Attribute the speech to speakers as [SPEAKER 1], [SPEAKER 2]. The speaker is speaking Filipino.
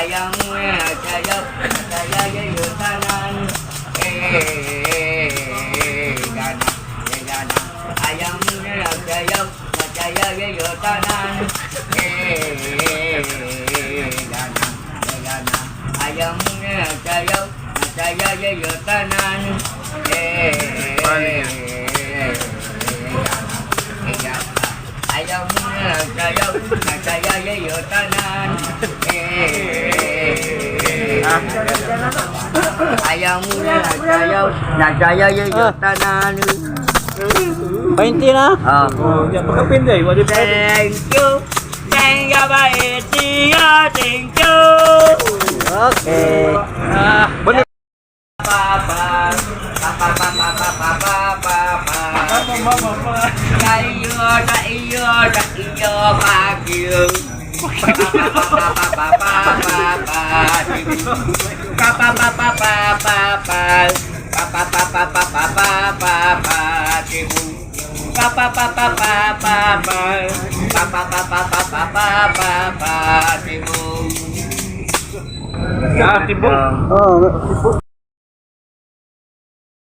[SPEAKER 1] Ayang sayap saya yutanan gana ayang sayap saya yutanan gana ayang sayap saya yutanan ayam sayap saya yutanan ayam sayap saya yutanan
[SPEAKER 2] 20 na?
[SPEAKER 3] Yan, pagkapinday.
[SPEAKER 1] Thank you bait siya thank you
[SPEAKER 2] Okay.
[SPEAKER 3] Balik.
[SPEAKER 1] papa Tayo pagyo
[SPEAKER 3] Ah, tibok.
[SPEAKER 2] Oh,